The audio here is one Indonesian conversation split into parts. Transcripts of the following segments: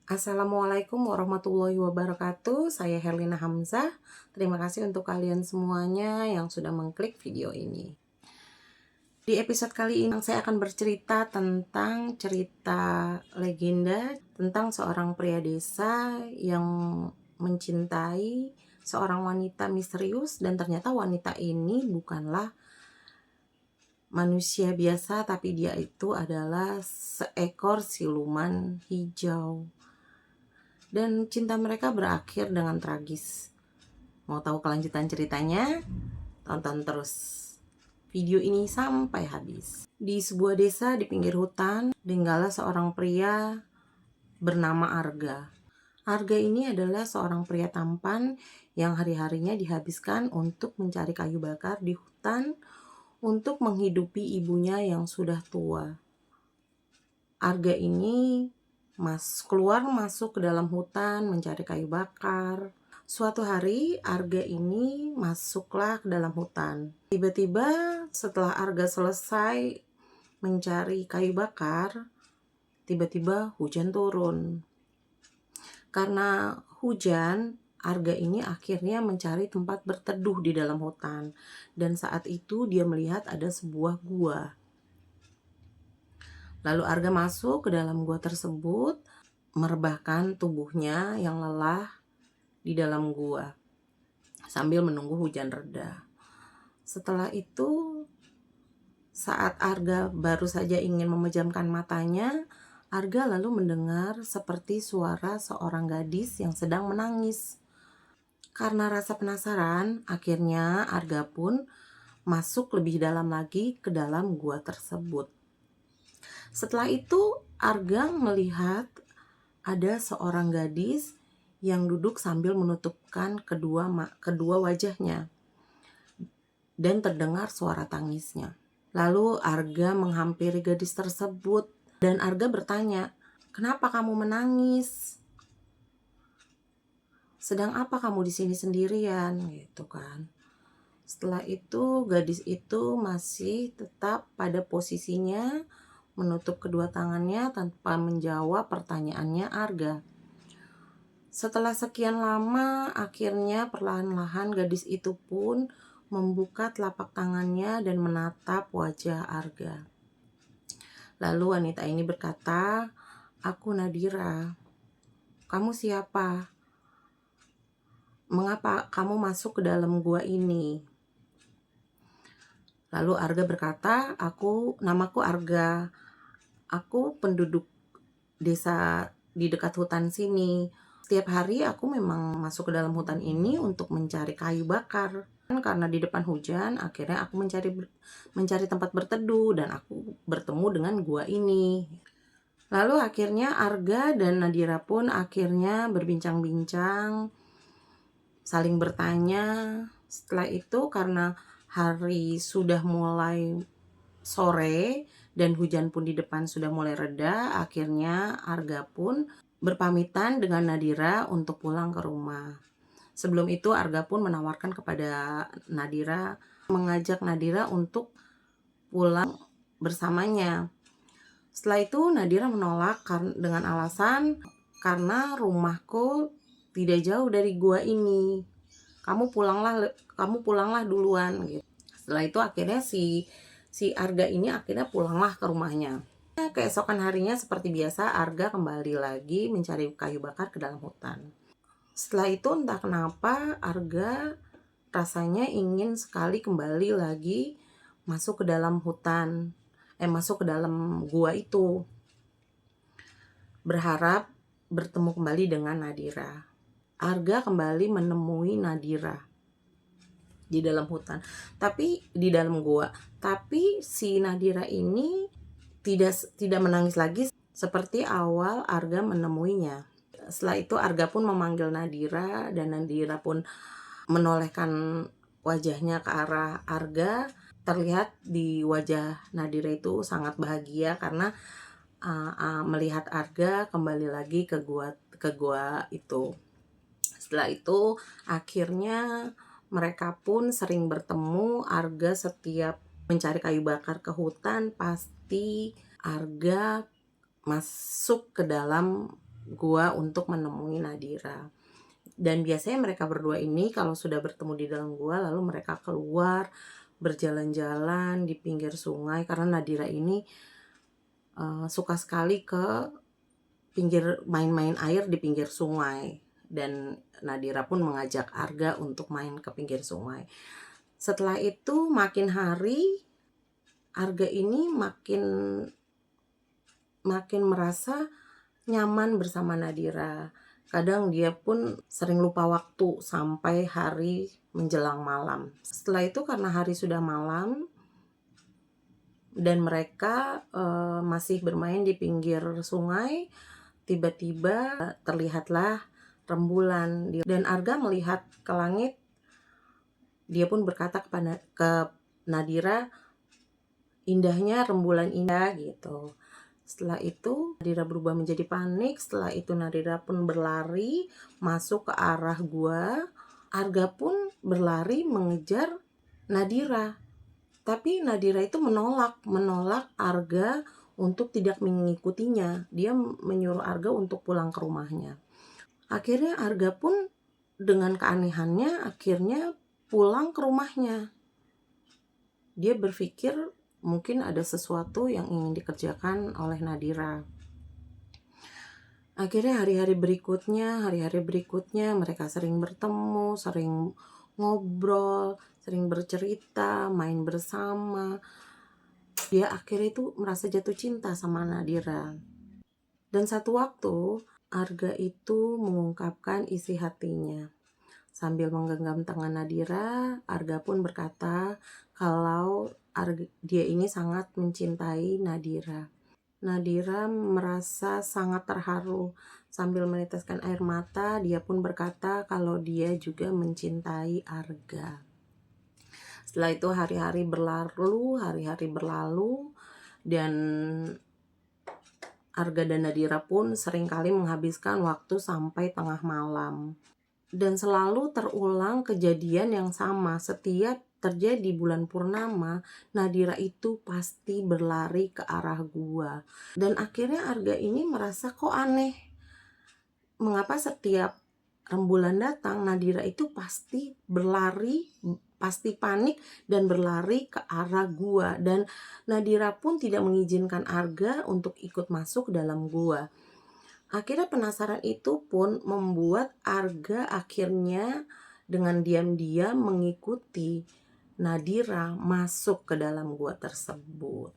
Assalamualaikum warahmatullahi wabarakatuh. Saya Herlina Hamzah. Terima kasih untuk kalian semuanya yang sudah mengklik video ini. Di episode kali ini saya akan bercerita tentang cerita legenda tentang seorang pria desa yang mencintai seorang wanita misterius, dan ternyata wanita ini bukanlah manusia biasa, tapi dia itu adalah seekor siluman hijau. Dan cinta mereka berakhir dengan tragis. Mau tahu kelanjutan ceritanya? Tonton terus video ini sampai habis. Di sebuah desa di pinggir hutan, tinggallah seorang pria bernama Arga. Arga ini adalah seorang pria tampan yang hari-harinya dihabiskan untuk mencari kayu bakar di hutan untuk menghidupi ibunya yang sudah tua. Arga ini keluar masuk ke dalam hutan mencari kayu bakar. Suatu hari Arga ini masuklah ke dalam hutan. Tiba-tiba setelah Arga selesai mencari kayu bakar, tiba-tiba hujan turun. Karena hujan, Arga ini akhirnya mencari tempat berteduh di dalam hutan. Dan saat itu dia melihat ada sebuah gua. Lalu Arga masuk ke dalam gua tersebut, merebahkan tubuhnya yang lelah di dalam gua sambil menunggu hujan reda. Setelah itu, saat Arga baru saja ingin memejamkan matanya, Arga lalu mendengar seperti suara seorang gadis yang sedang menangis. Karena rasa penasaran, akhirnya Arga pun masuk lebih dalam lagi ke dalam gua tersebut. Setelah itu Arga melihat ada seorang gadis yang duduk sambil menutupkan kedua wajahnya, dan terdengar suara tangisnya. Lalu Arga menghampiri gadis tersebut dan Arga bertanya, "Kenapa kamu menangis? Sedang apa kamu di sini sendirian?" gitu kan. Setelah itu gadis itu masih tetap pada posisinya, menutup kedua tangannya tanpa menjawab pertanyaannya Arga. Setelah sekian lama, akhirnya perlahan-lahan gadis itu pun membuka telapak tangannya dan menatap wajah Arga. Lalu wanita ini berkata, "Aku Nadira. Kamu siapa? Mengapa kamu masuk ke dalam gua ini?" Lalu Arga berkata, "Namaku Arga. Aku penduduk desa di dekat hutan sini. Setiap hari aku memang masuk ke dalam hutan ini untuk mencari kayu bakar. Karena di depan hujan, akhirnya aku mencari tempat berteduh dan aku bertemu dengan gua ini." Lalu akhirnya Arga dan Nadira pun akhirnya berbincang-bincang, saling bertanya. Setelah itu karena hari sudah mulai sore dan hujan pun di depan sudah mulai reda, akhirnya Arga pun berpamitan dengan Nadira untuk pulang ke rumah. Sebelum itu Arga pun menawarkan kepada Nadira, mengajak Nadira untuk pulang bersamanya. Setelah itu Nadira menolak dengan alasan, "Karena rumahku tidak jauh dari gua ini. Kamu pulanglah duluan," gitu. Setelah itu akhirnya si Arga ini akhirnya pulanglah ke rumahnya. Keesokan harinya seperti biasa Arga kembali lagi mencari kayu bakar ke dalam hutan. Setelah itu entah kenapa Arga rasanya ingin sekali kembali lagi masuk ke dalam hutan, masuk ke dalam gua itu, berharap bertemu kembali dengan Nadira. Arga kembali menemui Nadira di dalam hutan, tapi di dalam gua. Tapi si Nadira ini tidak menangis lagi seperti awal Arga menemuinya. Setelah itu Arga pun memanggil Nadira dan Nadira pun menolehkan wajahnya ke arah Arga. Terlihat di wajah Nadira itu sangat bahagia karena melihat Arga kembali lagi ke gua itu. Setelah itu akhirnya mereka pun sering bertemu. Arga setiap mencari kayu bakar ke hutan, pasti Arga masuk ke dalam gua untuk menemui Nadira. Dan biasanya mereka berdua ini kalau sudah bertemu di dalam gua, lalu mereka keluar berjalan-jalan di pinggir sungai, karena Nadira ini suka sekali ke pinggir, main-main air di pinggir sungai. Dan Nadira pun mengajak Arga untuk main ke pinggir sungai. Setelah itu makin hari Arga ini makin merasa nyaman bersama Nadira. Kadang dia pun sering lupa waktu sampai hari menjelang malam. Setelah itu karena hari sudah malam dan mereka masih bermain di pinggir sungai, tiba-tiba terlihatlah rembulan. Dan Arga melihat ke langit. Dia pun berkata ke Nadira, indahnya rembulan indah gitu. Setelah itu Nadira berubah menjadi panik. Setelah itu Nadira pun berlari masuk ke arah gua. Arga pun berlari mengejar Nadira. Tapi Nadira itu menolak Arga untuk tidak mengikutinya. Dia menyuruh Arga untuk pulang ke rumahnya. Akhirnya Arga pun dengan keanehannya akhirnya pulang ke rumahnya. Dia berpikir mungkin ada sesuatu yang ingin dikerjakan oleh Nadira. Akhirnya hari-hari berikutnya mereka sering bertemu, sering ngobrol, sering bercerita, main bersama. Dia akhirnya itu merasa jatuh cinta sama Nadira. Dan satu waktu Arga itu mengungkapkan isi hatinya. Sambil menggenggam tangan Nadira, Arga pun berkata kalau dia ini sangat mencintai Nadira. Nadira merasa sangat terharu. Sambil meneteskan air mata, dia pun berkata kalau dia juga mencintai Arga. Setelah itu hari-hari berlalu dan Arga dan Nadira pun seringkali menghabiskan waktu sampai tengah malam. Dan selalu terulang kejadian yang sama. Setiap terjadi bulan purnama, Nadira itu pasti berlari ke arah gua. Dan akhirnya Arga ini merasa kok aneh. Mengapa setiap rembulan datang, Nadira itu pasti berlari, pasti panik dan berlari ke arah gua. Dan Nadira pun tidak mengizinkan Arga untuk ikut masuk dalam gua. Akhirnya penasaran itu pun membuat Arga akhirnya dengan diam-diam mengikuti Nadira masuk ke dalam gua tersebut.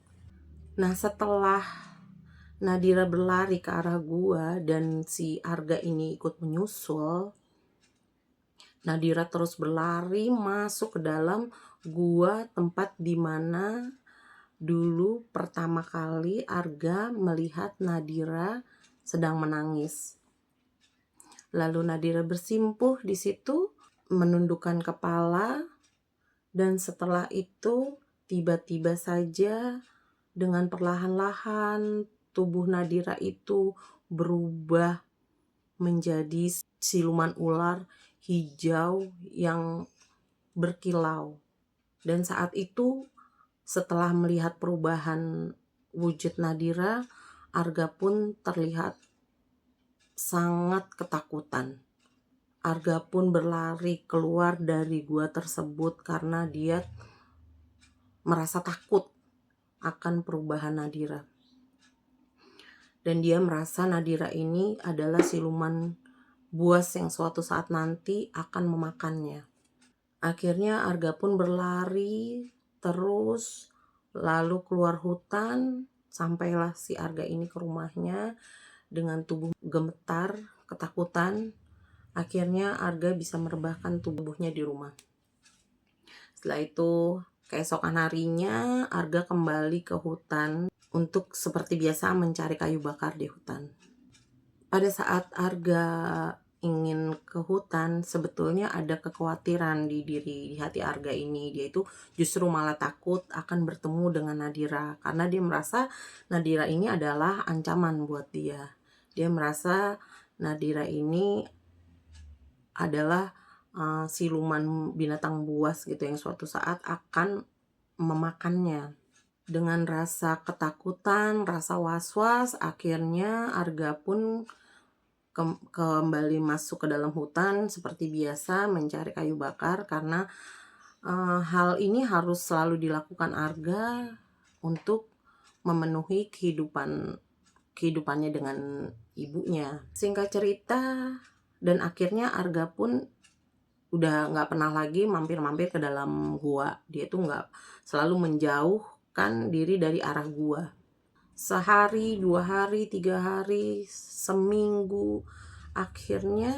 Nah, setelah Nadira berlari ke arah gua dan si Arga ini ikut menyusul, Nadira terus berlari masuk ke dalam gua, tempat dimana dulu pertama kali Arga melihat Nadira sedang menangis. Lalu Nadira bersimpuh di situ, menundukkan kepala, dan setelah itu tiba-tiba saja dengan perlahan-lahan tubuh Nadira itu berubah menjadi siluman ular hijau yang berkilau. Dan saat itu setelah melihat perubahan wujud Nadira, Arga pun terlihat sangat ketakutan. Arga pun berlari keluar dari gua tersebut karena dia merasa takut akan perubahan Nadira. Dan dia merasa Nadira ini adalah siluman buas yang suatu saat nanti akan memakannya. Akhirnya Arga pun berlari terus, lalu keluar hutan. Sampailah si Arga ini ke rumahnya dengan tubuh gemetar, ketakutan. Akhirnya Arga bisa merebahkan tubuhnya di rumah. Setelah itu, keesokan harinya Arga kembali ke hutan untuk seperti biasa mencari kayu bakar di hutan. Pada saat Arga ingin ke hutan, sebetulnya ada kekhawatiran di hati Arga ini. Dia itu justru malah takut akan bertemu dengan Nadira, karena dia merasa Nadira ini adalah ancaman buat dia. Dia merasa Nadira ini adalah siluman binatang buas gitu yang suatu saat akan memakannya. Dengan rasa ketakutan, rasa was-was, akhirnya Arga pun kembali masuk ke dalam hutan seperti biasa mencari kayu bakar, karena hal ini harus selalu dilakukan Arga untuk memenuhi kehidupannya dengan ibunya. Singkat cerita, dan akhirnya Arga pun udah nggak pernah lagi mampir-mampir ke dalam gua. Dia tuh nggak, selalu menjauhkan diri dari arah gua. Sehari, 2 hari, 3 hari, seminggu, akhirnya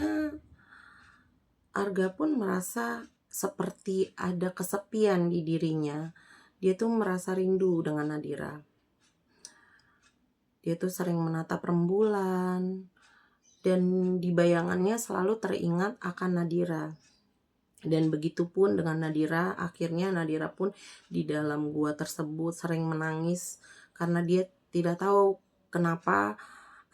Arga pun merasa seperti ada kesepian di dirinya. Dia tuh merasa rindu dengan Nadira. Dia tuh sering menatap rembulan, dan di bayangannya selalu teringat akan Nadira. Dan begitu pun dengan Nadira. Akhirnya Nadira pun di dalam gua tersebut sering menangis karena dia tidak tahu kenapa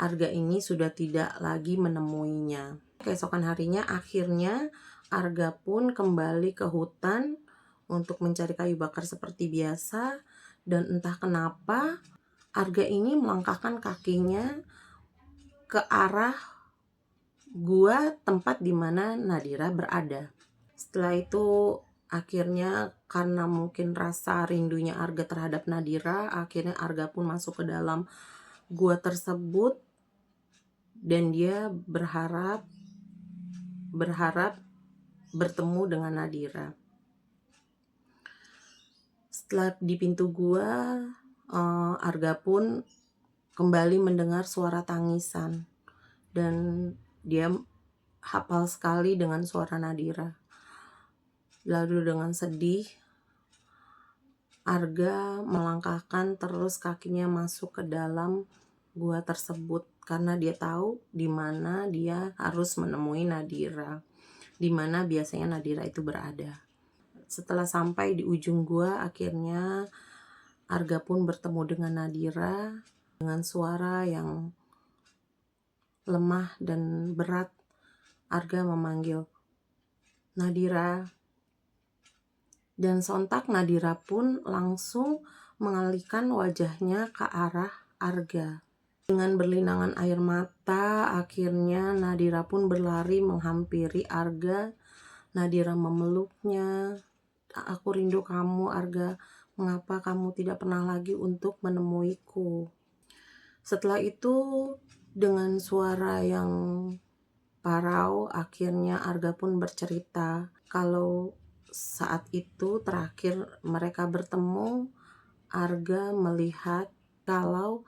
Arga ini sudah tidak lagi menemuinya. Keesokan harinya akhirnya Arga pun kembali ke hutan untuk mencari kayu bakar seperti biasa, dan entah kenapa Arga ini melangkahkan kakinya ke arah gua tempat dimana Nadira berada. Setelah itu akhirnya karena mungkin rasa rindunya Arga terhadap Nadira, akhirnya Arga pun masuk ke dalam gua tersebut, dan dia berharap bertemu dengan Nadira. Setelah di pintu gua, Arga pun kembali mendengar suara tangisan, dan dia hafal sekali dengan suara Nadira. Lalu dengan sedih, Arga melangkahkan terus kakinya masuk ke dalam gua tersebut, karena dia tahu di mana dia harus menemui Nadira, di mana biasanya Nadira itu berada. Setelah sampai di ujung gua, akhirnya Arga pun bertemu dengan Nadira dengan suara yang lemah dan berat. Arga memanggil, "Nadira." Dan sontak Nadira pun langsung mengalihkan wajahnya ke arah Arga. Dengan berlinangan air mata, akhirnya Nadira pun berlari menghampiri Arga. Nadira memeluknya. "Aku rindu kamu, Arga. Mengapa kamu tidak pernah lagi untuk menemuiku?" Setelah itu, dengan suara yang parau, akhirnya Arga pun bercerita kalau saat itu terakhir mereka bertemu, Arga melihat kalau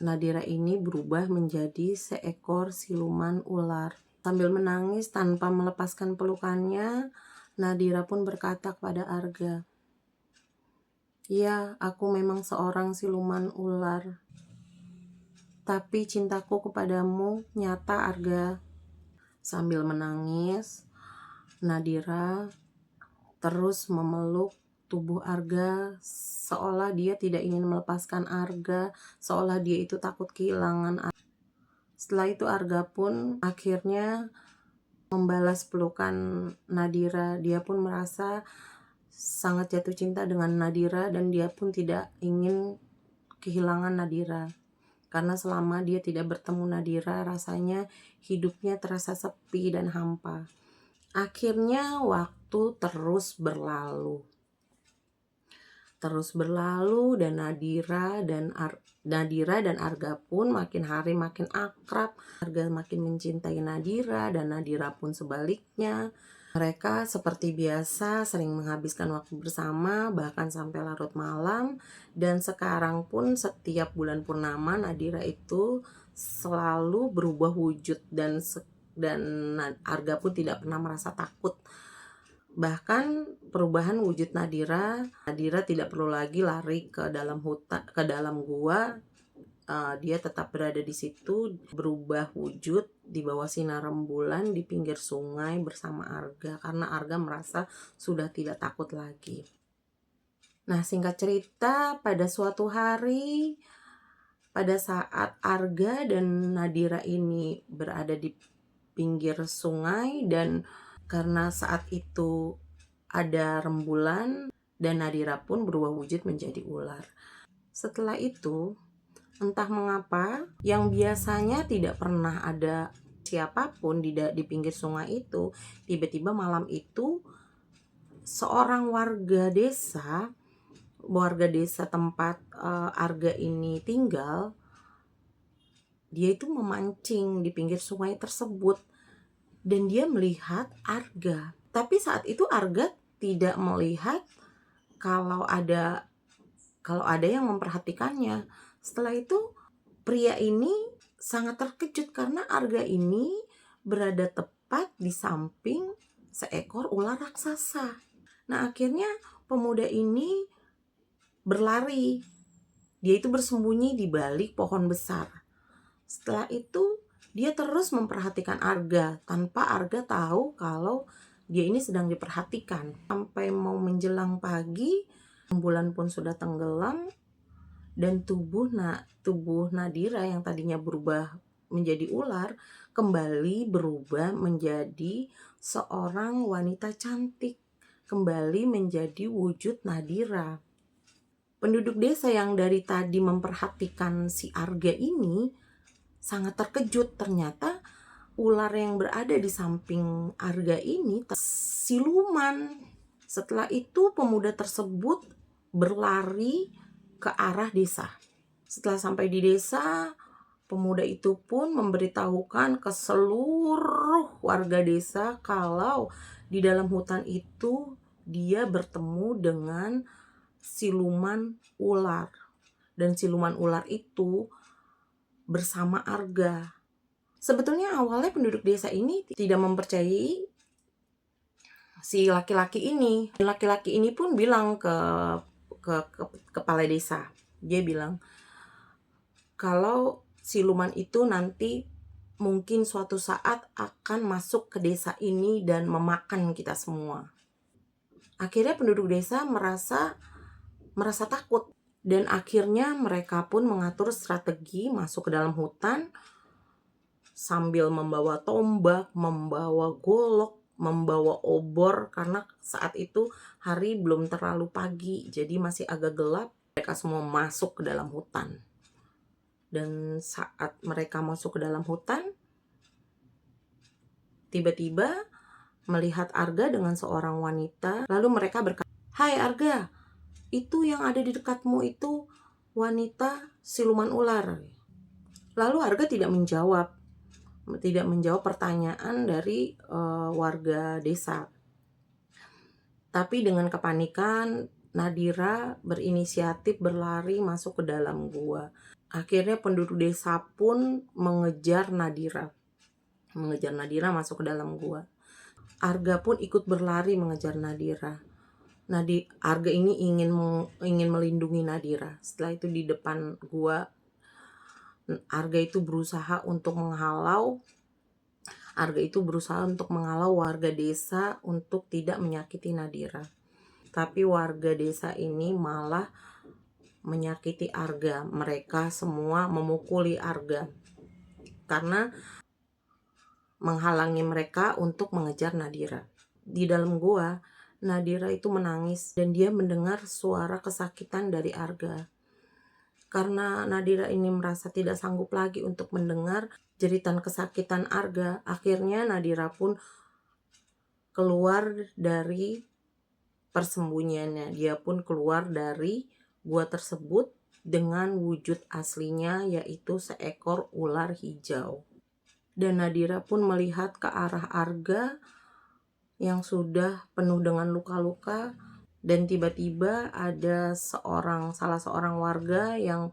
Nadira ini berubah menjadi seekor siluman ular. Sambil menangis tanpa melepaskan pelukannya, Nadira pun berkata kepada Arga, "Ya, aku memang seorang siluman ular. Tapi cintaku kepadamu nyata, Arga." Sambil menangis, Nadira terus memeluk tubuh Arga seolah dia tidak ingin melepaskan Arga, seolah dia itu takut kehilangan Arga. Setelah itu Arga pun akhirnya membalas pelukan Nadira. Dia pun merasa sangat jatuh cinta dengan Nadira, dan dia pun tidak ingin kehilangan Nadira. Karena selama dia tidak bertemu Nadira, rasanya hidupnya terasa sepi dan hampa. Akhirnya waktu terus berlalu, dan Nadira dan Arga pun makin hari makin akrab. Arga makin mencintai Nadira, dan Nadira pun sebaliknya. Mereka seperti biasa sering menghabiskan waktu bersama, bahkan sampai larut malam. Dan sekarang pun setiap bulan purnama Nadira itu selalu berubah wujud, dan Arga pun tidak pernah merasa takut. Bahkan perubahan wujud Nadira tidak perlu lagi lari ke dalam hutan, ke dalam gua. Dia tetap berada di situ, berubah wujud di bawah sinar rembulan di pinggir sungai bersama Arga, karena Arga merasa sudah tidak takut lagi. Nah, singkat cerita, pada suatu hari, pada saat Arga dan Nadira ini berada di pinggir sungai, dan karena saat itu ada rembulan, dan Nadira pun berubah wujud menjadi ular. Setelah itu, entah mengapa yang biasanya tidak pernah ada siapapun di pinggir sungai itu. Tiba-tiba malam itu seorang warga desa tempat Arga ini tinggal, dia itu memancing di pinggir sungai tersebut dan dia melihat Arga. Tapi saat itu Arga tidak melihat kalau ada yang memperhatikannya. Setelah itu pria ini sangat terkejut karena Arga ini berada tepat di samping seekor ular raksasa. Nah, akhirnya pemuda ini berlari. Dia itu bersembunyi di balik pohon besar. Setelah itu dia terus memperhatikan Arga tanpa Arga tahu kalau dia ini sedang diperhatikan. Sampai mau menjelang pagi, bulan pun sudah tenggelam dan tubuh Nadira yang tadinya berubah menjadi ular kembali berubah menjadi seorang wanita cantik, kembali menjadi wujud Nadira. Penduduk desa yang dari tadi memperhatikan si Arga ini sangat terkejut. Ternyata ular yang berada di samping Arga ini siluman. Setelah itu pemuda tersebut berlari ke arah desa. Setelah sampai di desa, pemuda itu pun memberitahukan ke seluruh warga desa kalau di dalam hutan itu dia bertemu dengan siluman ular. Dan siluman ular itu bersama Arga. Sebetulnya awalnya penduduk desa ini tidak mempercayai si laki-laki ini. Laki-laki ini pun bilang ke kepala desa. Dia bilang kalau siluman itu nanti mungkin suatu saat akan masuk ke desa ini dan memakan kita semua. Akhirnya penduduk desa merasa takut dan akhirnya mereka pun mengatur strategi masuk ke dalam hutan sambil membawa tombak, membawa golok, membawa obor karena saat itu hari belum terlalu pagi, jadi masih agak gelap. Mereka semua masuk ke dalam hutan. Dan saat mereka masuk ke dalam hutan, tiba-tiba melihat Arga dengan seorang wanita. Lalu mereka berkata, "Hai Arga, itu yang ada di dekatmu itu wanita siluman ular." Lalu Arga tidak menjawab pertanyaan dari warga desa. Tapi dengan kepanikan, Nadira berinisiatif berlari masuk ke dalam gua. Akhirnya penduduk desa pun mengejar Nadira masuk ke dalam gua. Arga pun ikut berlari mengejar Nadira. Arga ini ingin melindungi Nadira. Setelah itu di depan gua, Arga itu berusaha untuk menghalau warga desa untuk tidak menyakiti Nadira. Tapi warga desa ini malah menyakiti Arga. Mereka semua memukuli Arga karena menghalangi mereka untuk mengejar Nadira. Di dalam gua, Nadira itu menangis dan dia mendengar suara kesakitan dari Arga. Karena Nadira ini merasa tidak sanggup lagi untuk mendengar jeritan kesakitan Arga, akhirnya Nadira pun keluar dari persembunyiannya. Dia pun keluar dari gua tersebut dengan wujud aslinya, yaitu seekor ular hijau. Dan Nadira pun melihat ke arah Arga yang sudah penuh dengan luka-luka. Dan tiba-tiba ada salah seorang warga yang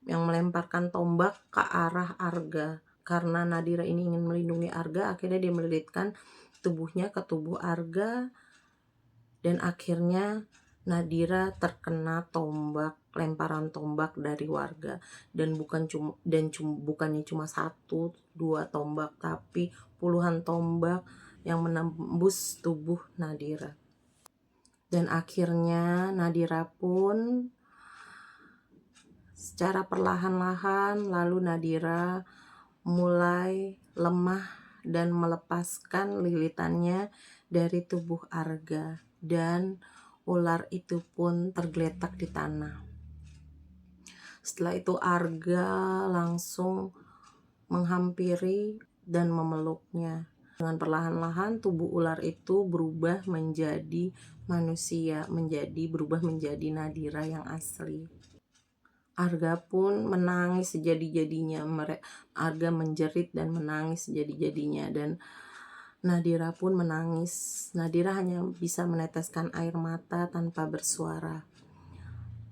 melemparkan tombak ke arah Arga. Karena Nadira ini ingin melindungi Arga, akhirnya dia melilitkan tubuhnya ke tubuh Arga. Dan akhirnya Nadira terkena lemparan tombak dari warga. Dan bukannya cuma 1-2 tombak, tapi puluhan tombak yang menembus tubuh Nadira. Dan akhirnya Nadira pun secara perlahan-lahan lalu Nadira mulai lemah dan melepaskan lilitannya dari tubuh Arga, dan ular itu pun tergeletak di tanah. Setelah itu Arga langsung menghampiri dan memeluknya. Dengan perlahan-lahan tubuh ular itu berubah menjadi manusia, berubah menjadi Nadira yang asli. Arga pun menangis sejadi-jadinya. Arga menjerit dan menangis sejadi-jadinya, dan Nadira pun menangis. Nadira hanya bisa meneteskan air mata tanpa bersuara.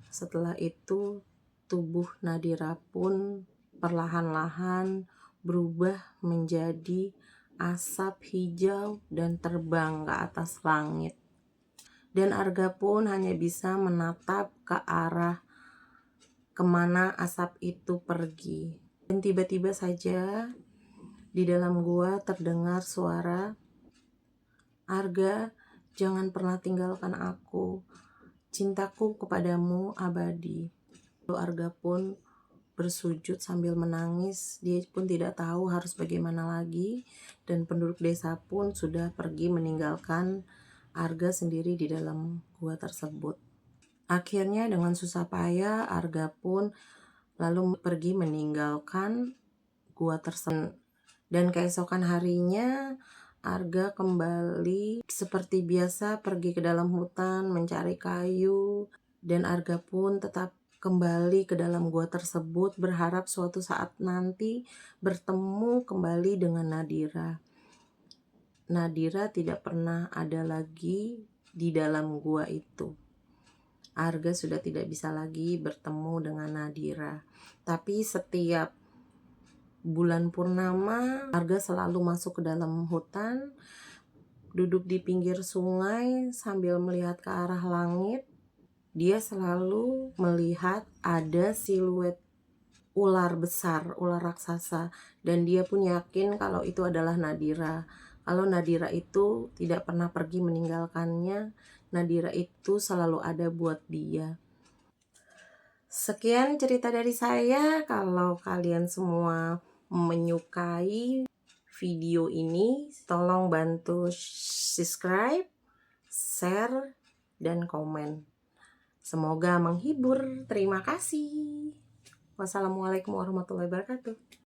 Setelah itu, tubuh Nadira pun perlahan-lahan berubah menjadi asap hijau dan terbang ke atas langit. Dan Arga pun hanya bisa menatap ke arah kemana asap itu pergi. Dan tiba-tiba saja di dalam gua terdengar suara, "Arga, jangan pernah tinggalkan aku. Cintaku kepadamu abadi." Lalu Arga pun bersujud sambil menangis. Dia pun tidak tahu harus bagaimana lagi, dan penduduk desa pun sudah pergi meninggalkan Arga sendiri di dalam gua tersebut. Akhirnya dengan susah payah Arga pun lalu pergi meninggalkan gua tersebut. Dan keesokan harinya Arga kembali seperti biasa pergi ke dalam hutan mencari kayu, dan Arga pun tetap kembali ke dalam gua tersebut berharap suatu saat nanti bertemu kembali dengan Nadira. Nadira tidak pernah ada lagi di dalam gua itu. Arga sudah tidak bisa lagi bertemu dengan Nadira. Tapi setiap bulan purnama, Arga selalu masuk ke dalam hutan, duduk di pinggir sungai sambil melihat ke arah langit. Dia selalu melihat ada siluet ular besar, ular raksasa, dan dia pun yakin kalau itu adalah Nadira. Kalau Nadira itu tidak pernah pergi meninggalkannya, Nadira itu selalu ada buat dia. Sekian cerita dari saya. Kalau kalian semua menyukai video ini, tolong bantu subscribe, share, dan komen. Semoga menghibur. Terima kasih. Wassalamualaikum warahmatullahi wabarakatuh.